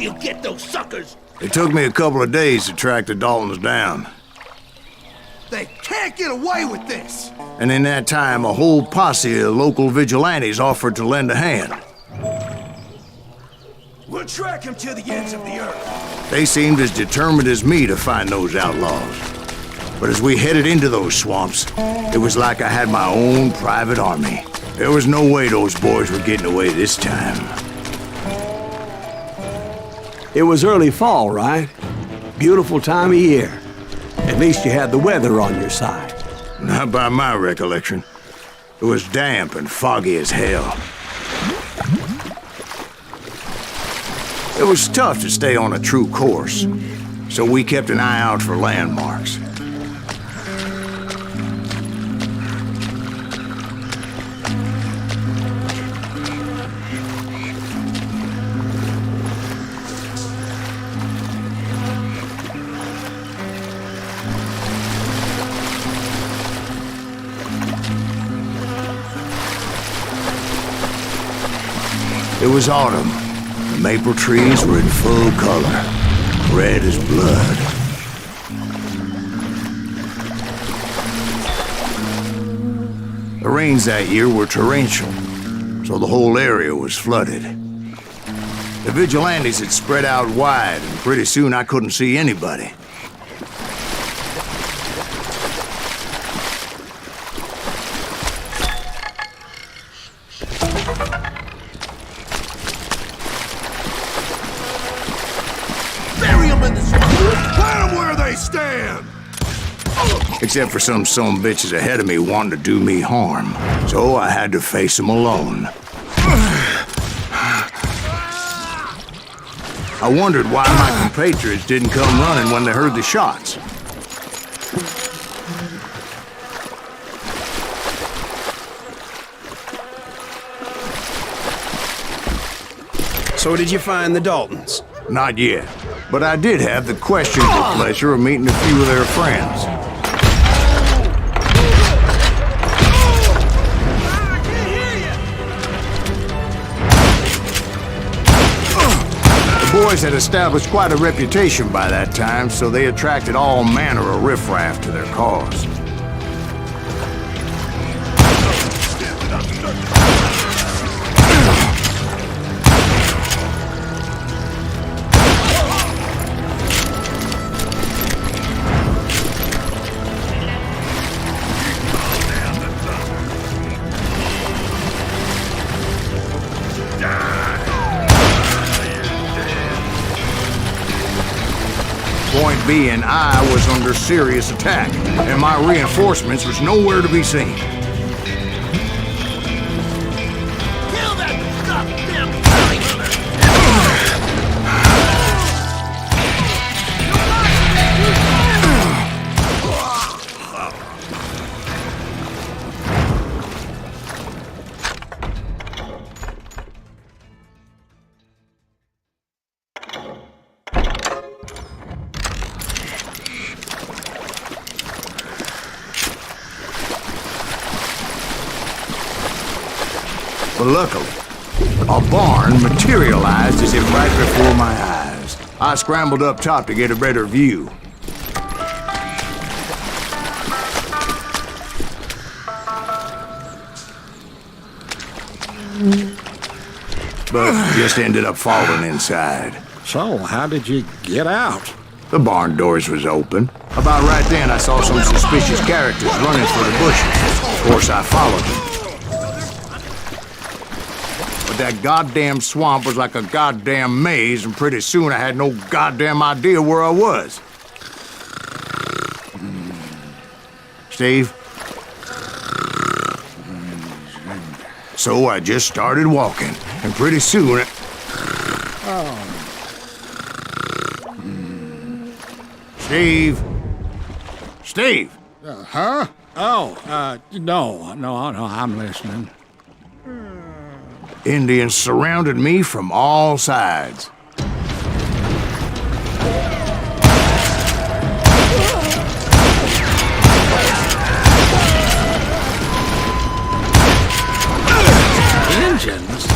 you'll get those suckers! It took me a couple of days to track the Daltons down. They can't get away with this! And in that time, a whole posse of local vigilantes offered to lend a hand. We'll track him to the ends of the earth. They seemed as determined as me to find those outlaws. But as we headed into those swamps, it was like I had my own private army. There was no way those boys were getting away this time. It was early fall, right? Beautiful time of year. At least you had the weather on your side. Not by my recollection. It was damp and foggy as hell. It was tough to stay on a true course, so we kept an eye out for landmarks. It was autumn. The maple trees were in full color, red as blood. The rains that year were torrential, so the whole area was flooded. The vigilantes had spread out wide, and pretty soon I couldn't see anybody. Except for some bitches ahead of me wanting to do me harm. So I had to face them alone. I wondered why my compatriots didn't come running when they heard the shots. So did you find the Daltons? Not yet, but I did have the questionable pleasure of meeting a few of their friends. The boys had established quite a reputation by that time, so they attracted all manner of riffraff to their cause. Point being, I was under serious attack, and my reinforcements was nowhere to be seen. Kill that goddamn bounty hunter! But luckily, a barn materialized as if right before my eyes. I scrambled up top to get a better view. But just ended up falling inside. So, how did you get out? The barn doors was open. About right then, I saw some suspicious characters running for the bushes. Of course, I followed them. But that goddamn swamp was like a goddamn maze, and pretty soon I had no goddamn idea where I was. Steve? So I just started walking, and pretty soon... Steve? Steve! Huh? Oh, no, I'm listening. Indians surrounded me from all sides. Indians?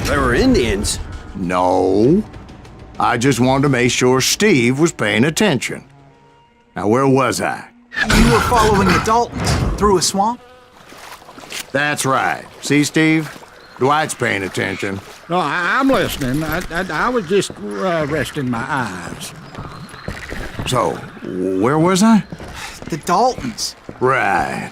They were Indians? No. I just wanted to make sure Steve was paying attention. Now, where was I? You were following the Daltons through a swamp? That's right. See, Steve? Dwight's paying attention. No, I'm listening. I was just resting my eyes. So, where was I? The Daltons. Right.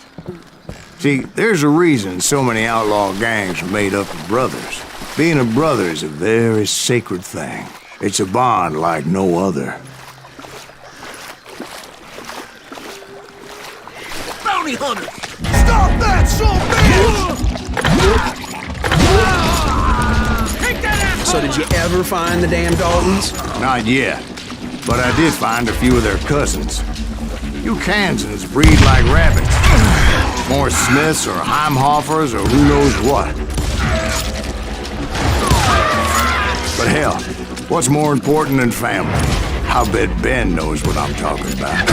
See, there's a reason so many outlaw gangs are made up of brothers. Being a brother is a very sacred thing. It's a bond like no other. Bounty hunter! Stop that, So did you ever find the damn Daltons? Not yet, but I did find a few of their cousins. You Kansans breed like rabbits. More Smiths or Heimhoffers or who knows what. But hell, what's more important than family? I'll bet Ben knows what I'm talking about.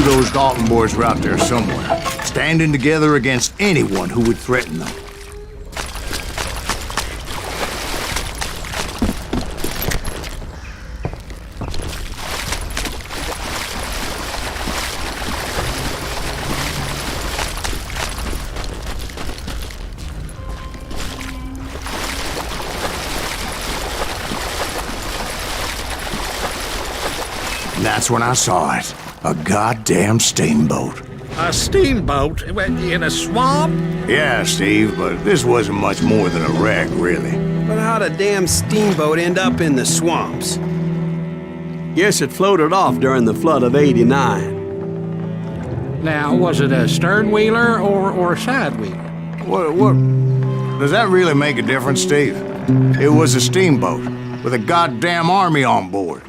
Those Dalton boys were out there somewhere, standing together against anyone who would threaten them. And that's when I saw it. A goddamn steamboat. A steamboat in a swamp? Yeah, Steve, but this wasn't much more than a wreck, really. But how'd a damn steamboat end up in the swamps? Guess it floated off during the flood of '89. Now, was it a stern-wheeler or a side-wheeler? What? Does that really make a difference, Steve? It was a steamboat with a goddamn army on board.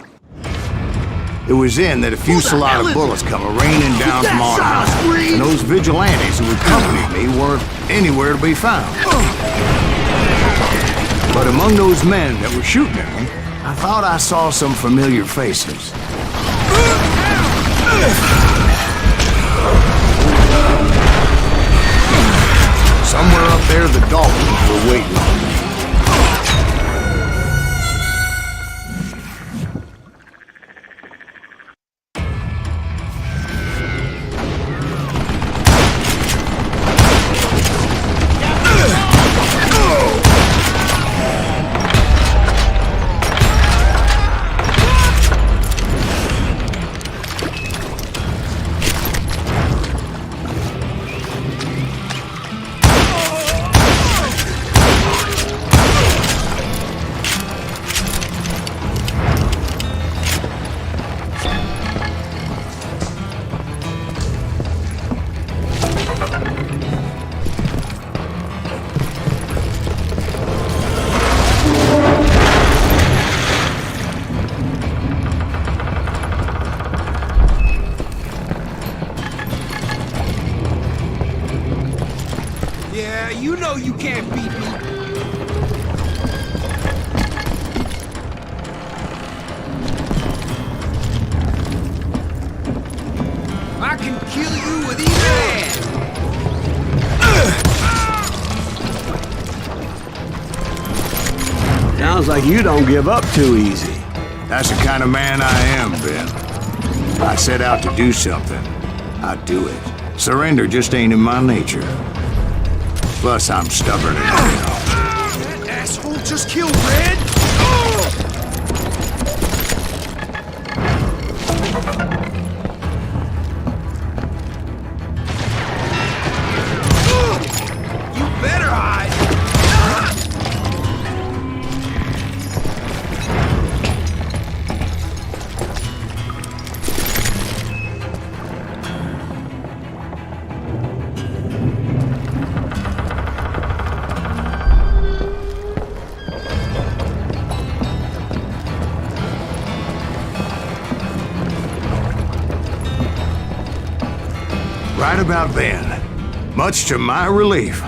It was then that a fusillade of bullets come raining down from on high, and those vigilantes who accompanied me weren't anywhere to be found. But among those men that were shooting at me, I thought I saw some familiar faces. Somewhere up there, the Daltons were waiting on me. know you can't beat me. I can kill you with either hand. Sounds like you don't give up too easy. That's the kind of man I am, Ben. If I set out to do something, I do it. Surrender just ain't in my nature. Plus, I'm stubborn as hell. That asshole just killed Red? You better hide. Right about then, much to my relief,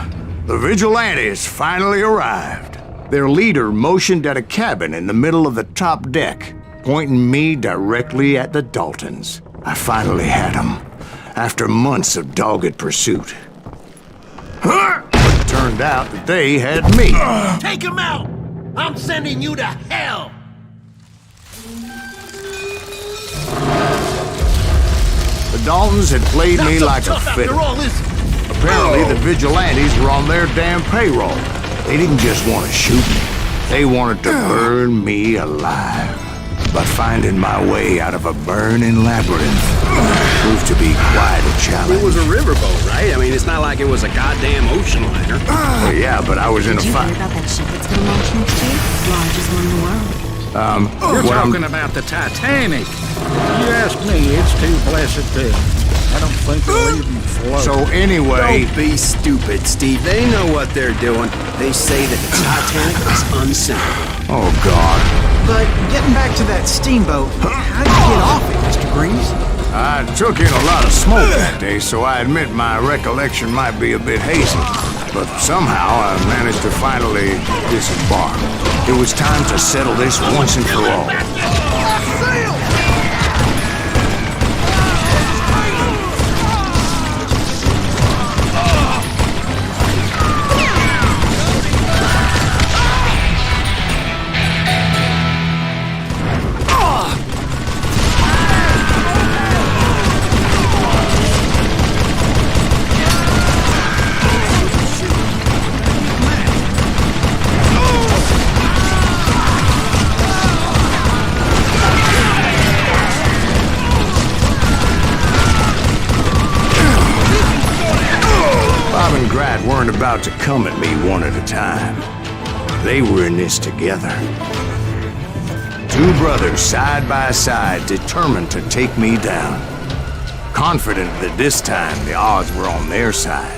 the vigilantes finally arrived. Their leader motioned at a cabin in the middle of the top deck, pointing me directly at the Daltons. I finally had them, after months of dogged pursuit. But it turned out that they had me. Take him out! I'm sending you to hell! The Daltons had played Not me so like a tough fiddle. after all, is it? Apparently, the vigilantes were on their damn payroll. They didn't just want to shoot me. They wanted to burn me alive. But finding my way out of a burning labyrinth proved to be quite a challenge. It was a riverboat, right? I mean, it's not like it was a goddamn ocean liner. Well, yeah, but I was in a Did you hear fight. about that ship that's gonna launch next year? Largest one in the world. You're what I'm- talking about the Titanic. If you ask me, it's too blessed big. I don't think they'll even float. So anyway, Don't be stupid, Steve. They know what they're doing. They say that the Titanic is unsinkable. oh God. But getting back to that steamboat, how'd you get off it, Mr. Greaves? I took in a lot of smoke that day, so I admit my recollection might be a bit hazy. But somehow I managed to finally disembark. It was time to settle this once and for all. Bob and Grat weren't about to come at me one at a time. They were in this together. Two brothers side by side, determined to take me down. Confident that this time the odds were on their side.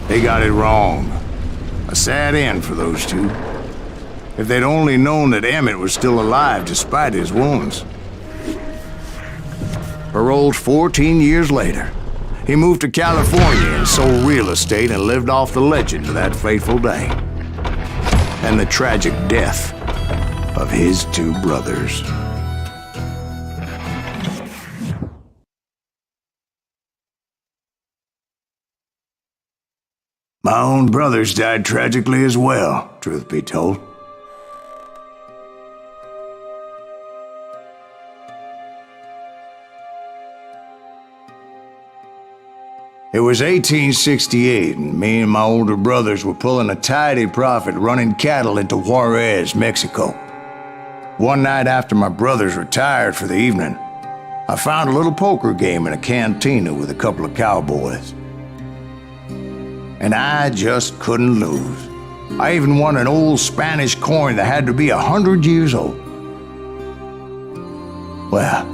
They got it wrong. A sad end for those two. If they'd only known that Emmett was still alive despite his wounds. Paroled 14 years later, he moved to California and sold real estate and lived off the legend of that fateful day. And the tragic death of his two brothers. My own brothers died tragically as well, truth be told. It was 1868, and me and my older brothers were pulling a tidy profit running cattle into Juarez, Mexico. One night after my brothers retired for the evening, I found a little poker game in a cantina with a couple of cowboys. And I just couldn't lose. I even won an old Spanish coin that had to be 100 years old. Well,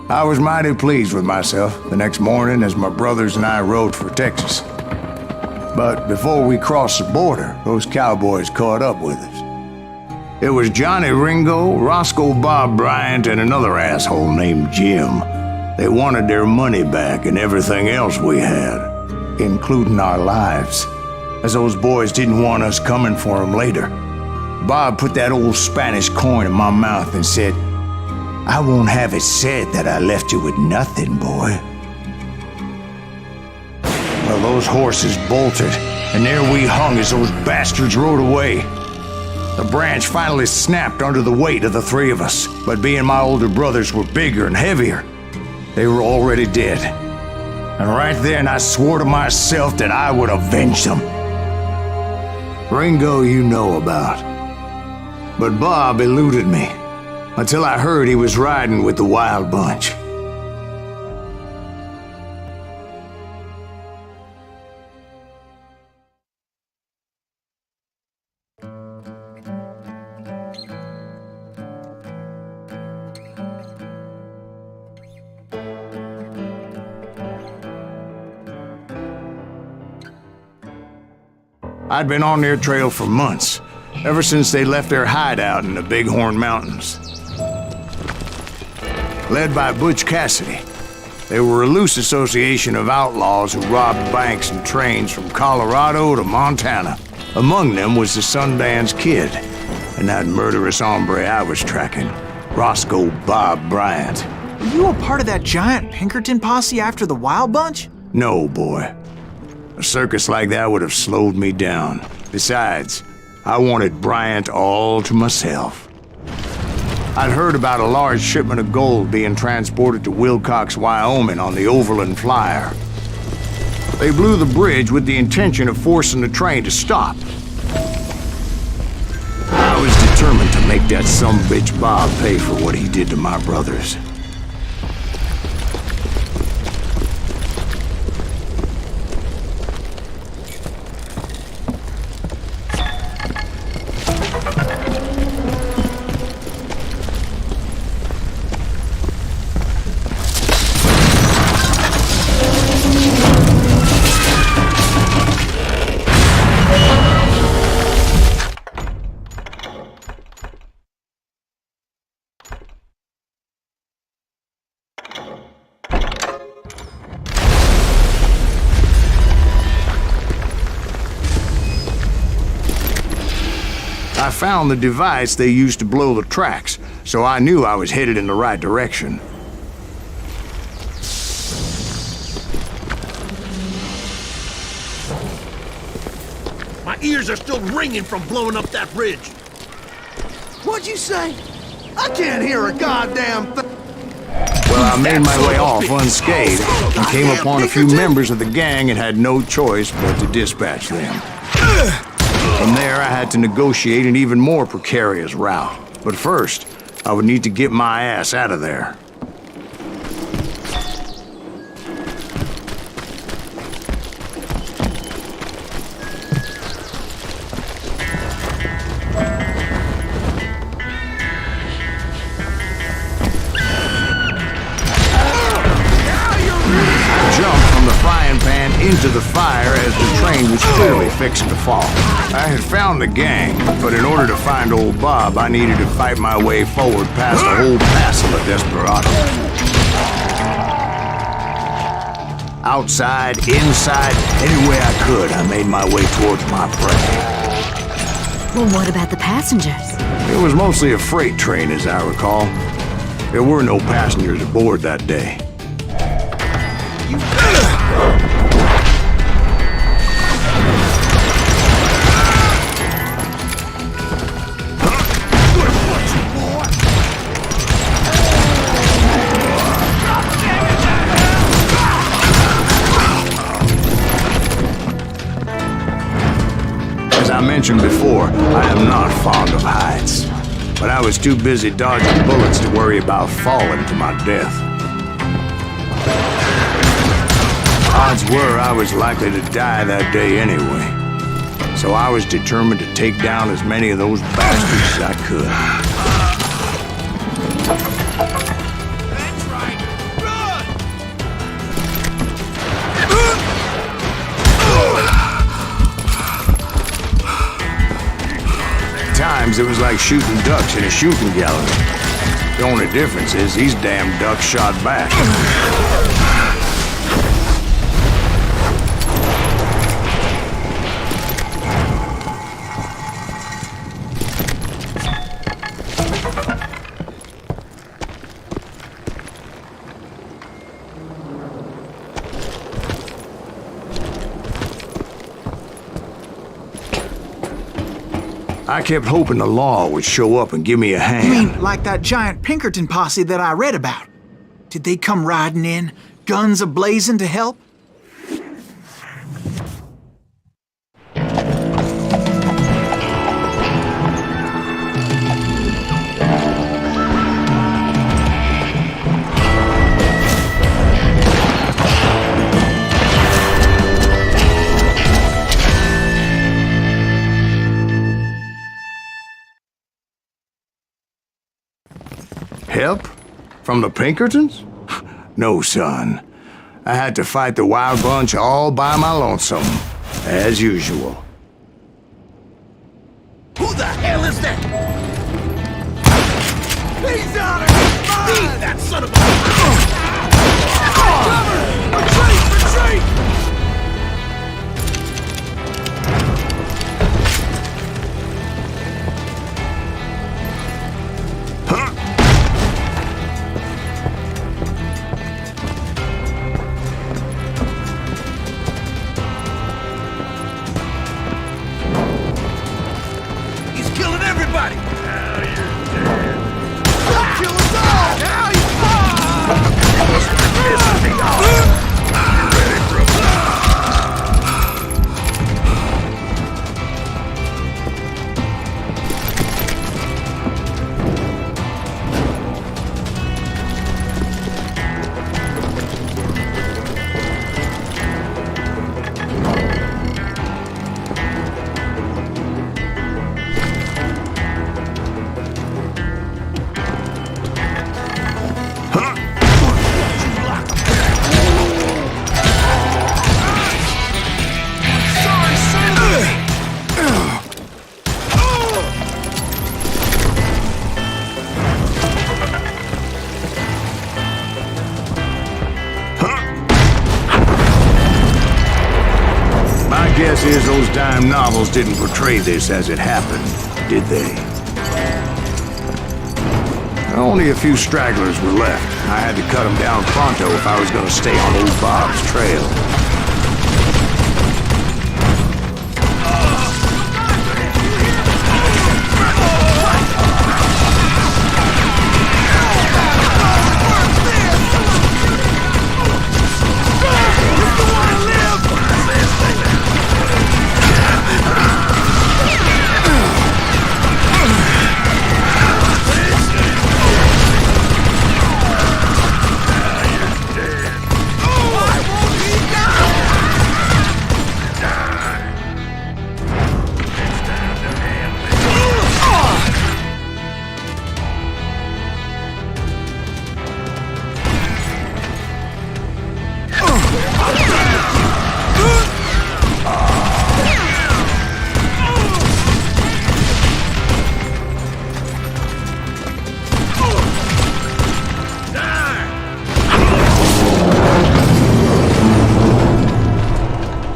I was mighty pleased with myself the next morning as my brothers and I rode for Texas. But before we crossed the border, those cowboys caught up with us. It was Johnny Ringo, Roscoe Bob Bryant, and another asshole named Jim. They wanted their money back and everything else we had, including our lives, as those boys didn't want us coming for them later. Bob put that old Spanish coin in my mouth and said, "I won't have it said that I left you with nothing, boy." Well, those horses bolted, and there we hung as those bastards rode away. The branch finally snapped under the weight of the three of us, but being my older brothers were bigger and heavier, they were already dead. And right then I swore to myself that I would avenge them. Ringo you know about, but Bob eluded me until I heard he was riding with the wild bunch. I'd been on their trail for months, ever since they left their hideout in the Bighorn Mountains. Led by Butch Cassidy, they were a loose association of outlaws who robbed banks and trains from Colorado to Montana. Among them was the Sundance Kid, and that murderous hombre I was tracking, Roscoe Bob Bryant. Were you a part of that giant Pinkerton posse after the Wild Bunch? No, boy. A circus like that would have slowed me down. Besides, I wanted Bryant all to myself. I'd heard about a large shipment of gold being transported to Wilcox, Wyoming on the Overland Flyer. They blew the bridge with the intention of forcing the train to stop. I was determined to make that sumbitch Bob pay for what he did to my brothers. I found the device they used to blow the tracks, so I knew I was headed in the right direction. My ears are still ringing from blowing up that ridge. What'd you say? I can't hear a goddamn thing. Well, I made my way off unscathed and came upon a few members of the gang and had no choice but to dispatch them. From there, I had to negotiate an even more precarious route. But first, I would need to get my ass out of there. Into the fire as the train was clearly fixing to fall. I had found the gang, but in order to find old Bob, I needed to fight my way forward past a whole passel of desperados. Outside, inside, any way I could, I made my way towards my prey. Well, what about the passengers? It was mostly a freight train, as I recall. There were no passengers aboard that day. mentioned before, I am not fond of heights. But I was too busy dodging bullets to worry about falling to my death. Odds were I was likely to die that day anyway. So I was determined to take down as many of those bastards as I could. That's right. Run! At times, it was like shooting ducks in a shooting gallery. The only difference is these damn ducks shot back. I kept hoping the law would show up and give me a hand. You mean like that giant Pinkerton posse that I read about? Did they come riding in, guns a-blazing to help? Help? From the Pinkertons? No, son. I had to fight the wild bunch all by my lonesome, as usual. Who the hell is that? He's on it! Leave that son of a... Retreat! Retreat! He's killing everybody! Now you're dead. He'll kill us all! Now he's pissing me off! You ready for a Guess is those dime novels didn't portray this as it happened, did they? Only a few stragglers were left. I had to cut them down pronto if I was going to stay on old Bob's trail.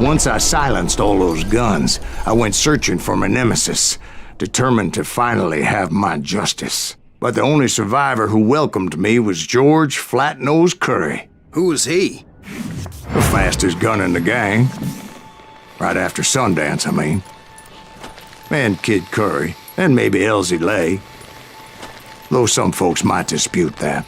Once I silenced all those guns, I went searching for my nemesis, determined to finally have my justice. But the only survivor who welcomed me was George Flat-Nose Curry. Who was he? The fastest gun in the gang. Right after Sundance, I mean. And Kid Curry, and maybe Elsie Lay. Though some folks might dispute that.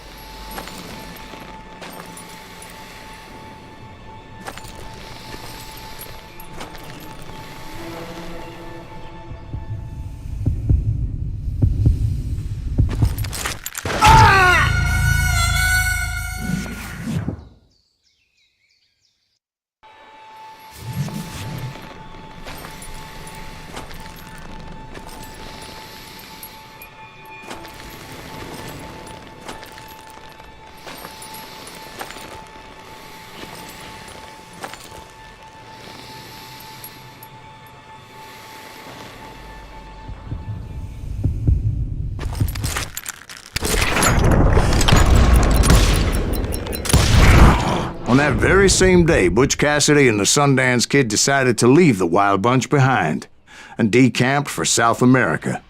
On that very same day, Butch Cassidy and the Sundance Kid decided to leave the Wild Bunch behind and decamped for South America.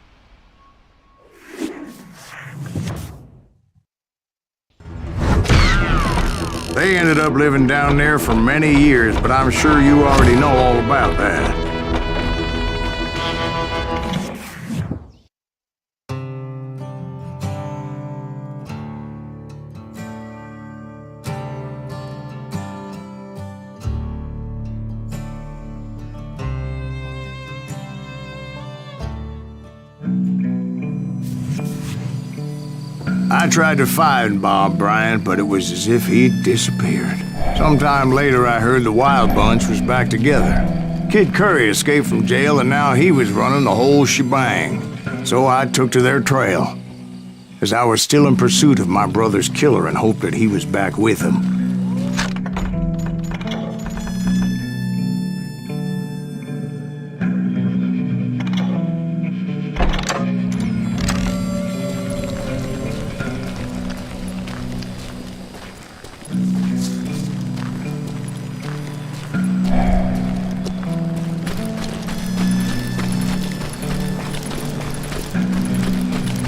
They ended up living down there for many years, but I'm sure you already know all about that. I tried to find Bob Bryant, but it was as if he'd disappeared. Sometime later, I heard the Wild Bunch was back together. Kid Curry escaped from jail, and now he was running the whole shebang. So I took to their trail, as I was still in pursuit of my brother's killer and hoped that he was back with him.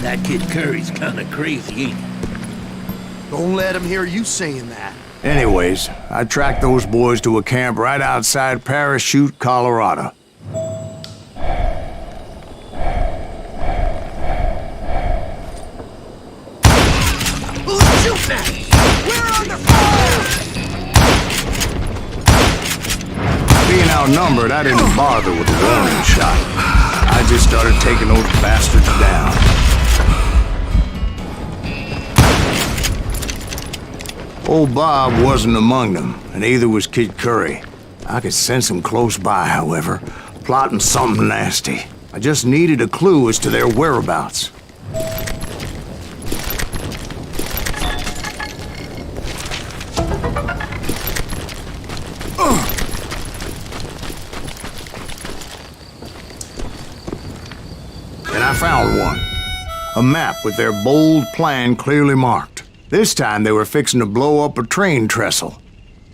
That kid Curry's kinda crazy, ain't he? Don't let him hear you saying that. Anyways, I tracked those boys to a camp right outside Parachute, Colorado. Who's shooting at us? We're under fire! Being outnumbered, I didn't bother with the warning shot. I just started taking those bastards down. Old Bob wasn't among them, and neither was Kid Curry. I could sense him close by, however, plotting something nasty. I just needed a clue as to their whereabouts. And I found one. A map with their bold plan clearly marked. This time they were fixing to blow up a train trestle.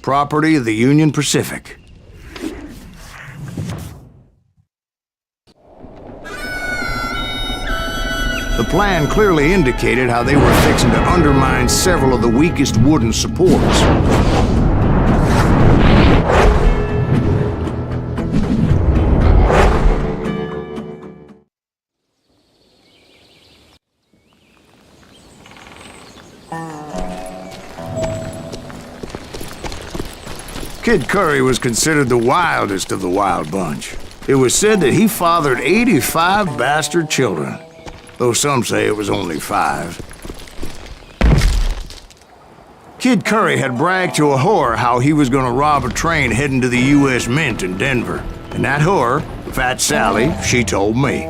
Property of the Union Pacific. The plan clearly indicated how they were fixing to undermine several of the weakest wooden supports. Kid Curry was considered the wildest of the Wild Bunch. It was said that he fathered 85 bastard children, though some say it was only 5. Kid Curry had bragged to a whore how he was gonna rob a train heading to the U.S. Mint in Denver. And that whore, Fat Sally, she told me.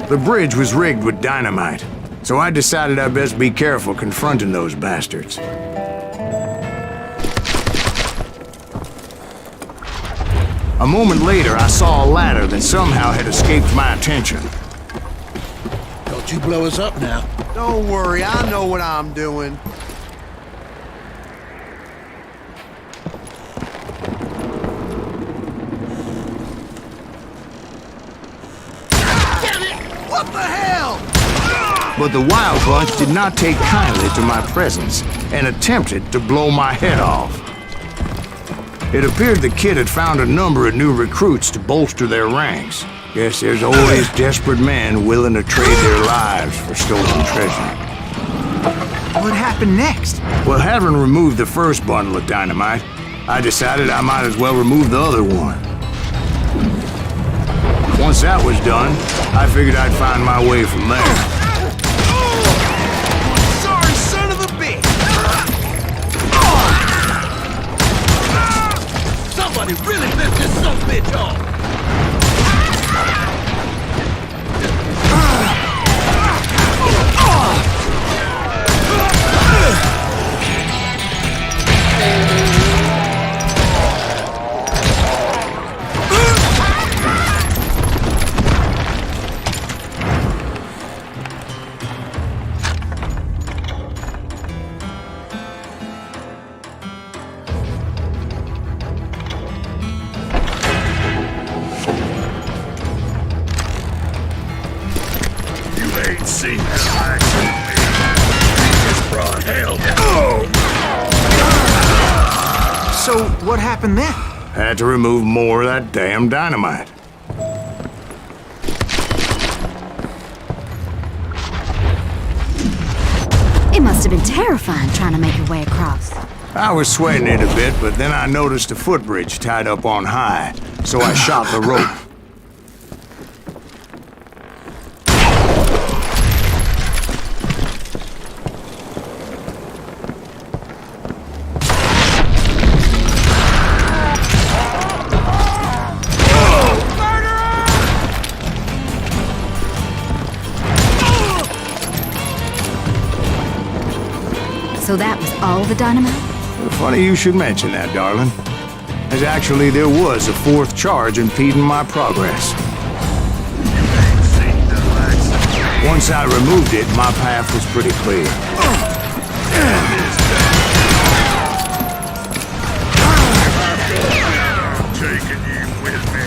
The bridge was rigged with dynamite, so I decided I'd best be careful confronting those bastards. A moment later, I saw a ladder that somehow had escaped my attention. Don't you blow us up now. Don't worry, I know what I'm doing. Damn it! What the hell? But the Wild Bunch did not take kindly to my presence and attempted to blow my head off. It appeared the kid had found a number of new recruits to bolster their ranks. Guess there's always desperate men willing to trade their lives for stolen treasure. What happened next? Well, having removed the first bundle of dynamite, I decided I might as well remove the other one. Once that was done, I figured I'd find my way from there. Sorry, son of a bitch! Somebody really pissed this son of a bitch off! ain't seen the likes of me. He just brought hell down. So, what happened then? Had to remove more of that damn dynamite. It must have been terrifying trying to make your way across. I was sweating it a bit, but then I noticed a footbridge tied up on high, so I shot the rope. So that was all the dynamite? Funny you should mention that, darling. As actually there was a fourth charge impeding my progress. Once I removed it, my path was pretty clear. I'm taking you with me.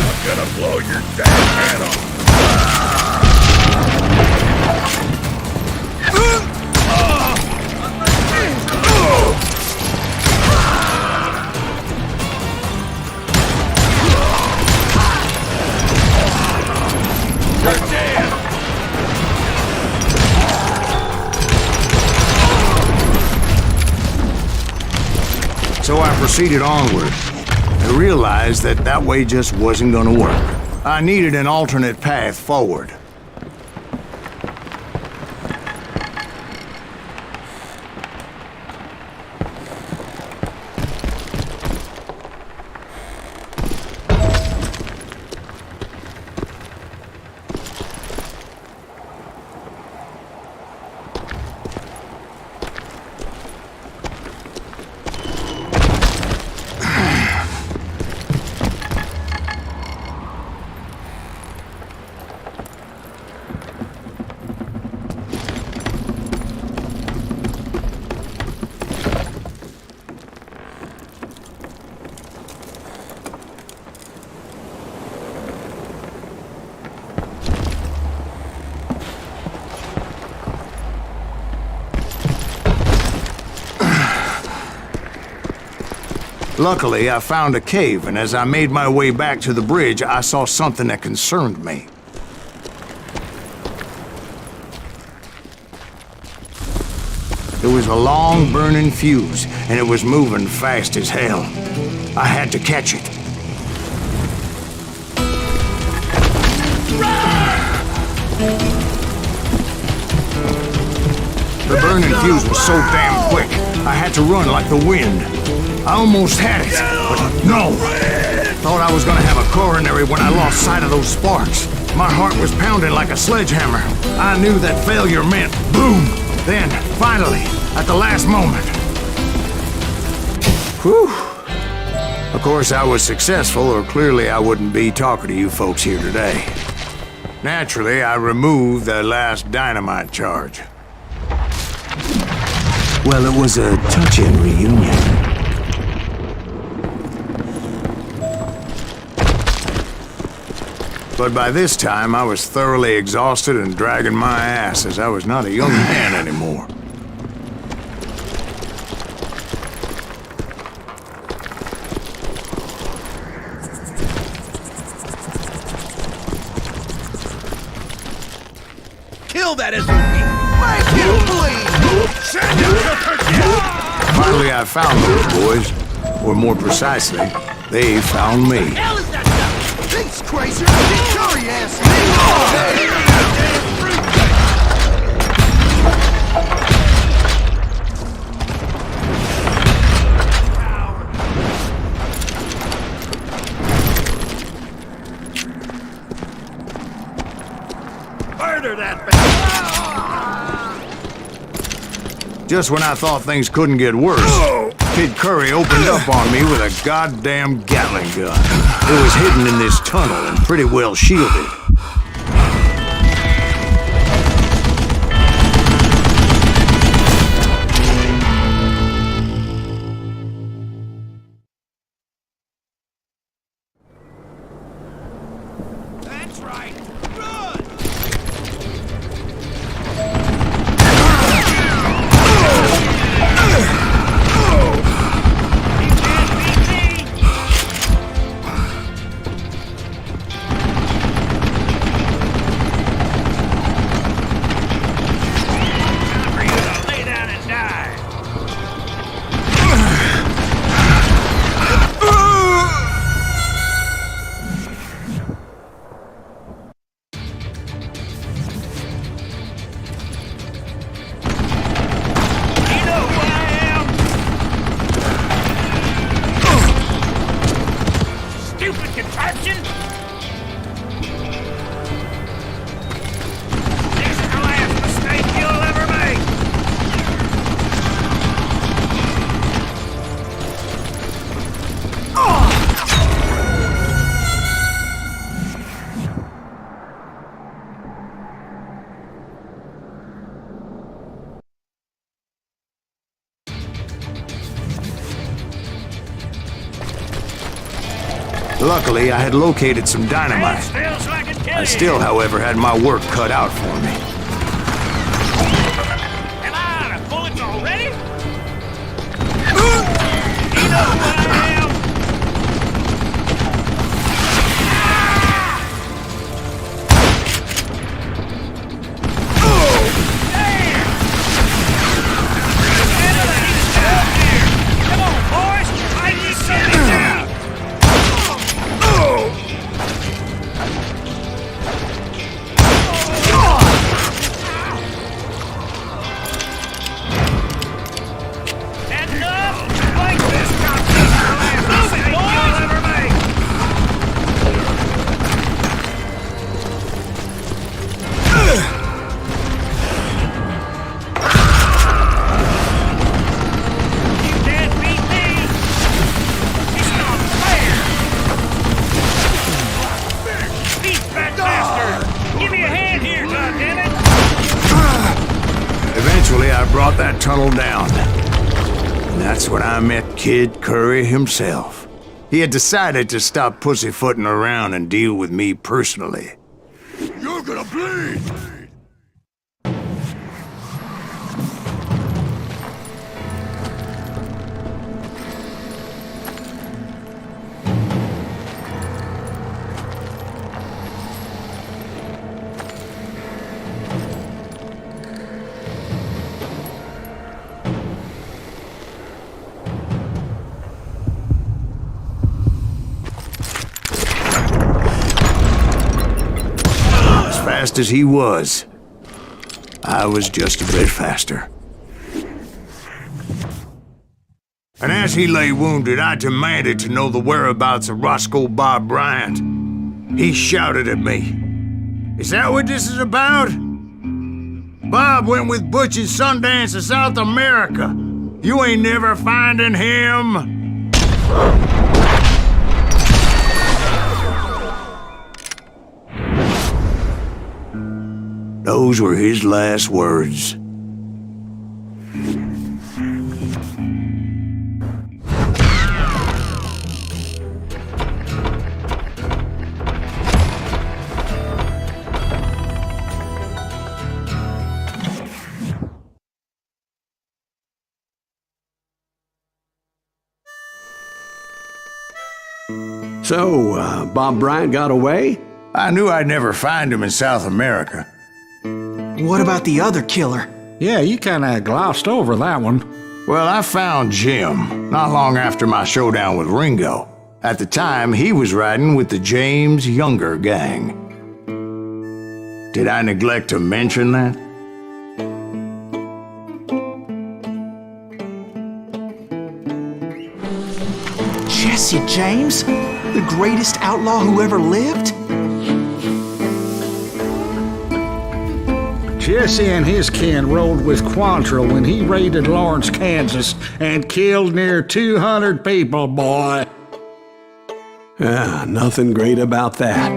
I'm gonna blow your damn head off. So I proceeded onward. I realized that that way just wasn't gonna work. I needed an alternate path forward. Luckily, I found a cave, and as I made my way back to the bridge, I saw something that concerned me. It was a long, burning fuse, and it was moving fast as hell. I had to catch it. The burning fuse was so damn quick, I had to run like the wind. I almost had it, but no. Thought I was gonna have a coronary when I lost sight of those sparks. My heart was pounding like a sledgehammer. I knew that failure meant boom. Then, finally, at the last moment. Whew. Of course, I was successful, or clearly I wouldn't be talking to you folks here today. Naturally, I removed the last dynamite charge. Well, it was a touching reunion. But by this time, I was thoroughly exhausted and dragging my ass as I was not a young man anymore. Kill that SOB! Make him bleed! Send him! Finally, I found those boys. Or more precisely, they found me. Hell is that guy? He's crazy. He's sorry, ass. Murder that bastard! Just when I thought things couldn't get worse, Kid Curry opened up on me with a goddamn Gatling gun. It was hidden in this tunnel and pretty well shielded. right. Run! Luckily, I had located some dynamite. I still, however, had my work cut out for me. Am I out of bullets already? You know what I am? Come on, boys! I just said it down! Brought that tunnel down. And that's when I met Kid Curry himself. He had decided to stop pussyfooting around and deal with me personally. You're gonna bleed! Fast as he was, I was just a bit faster. And as he lay wounded, I demanded to know the whereabouts of Roscoe Bob Bryant. He shouted at me, "Is that what this is about? Bob went with Butch and Sundance to South America. You ain't never finding him." Those were his last words. So, Bob Bryant got away? I knew I'd never find him in South America. What about the other killer? Yeah, you kinda glossed over that one. Well, I found Jim not long after my showdown with Ringo. At the time, he was riding with the James Younger gang. Did I neglect to mention that? Jesse James? The greatest outlaw who ever lived? Jesse and his kin rode with Quantrill when he raided Lawrence, Kansas, and killed near 200 people, boy. Nothing great about that.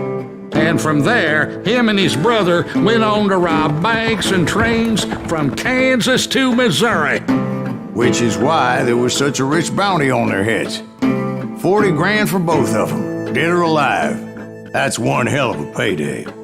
And from there, him and his brother went on to rob banks and trains from Kansas to Missouri. Which is why there was such a rich bounty on their heads. 40 grand for both of them, dead or alive. That's one hell of a payday.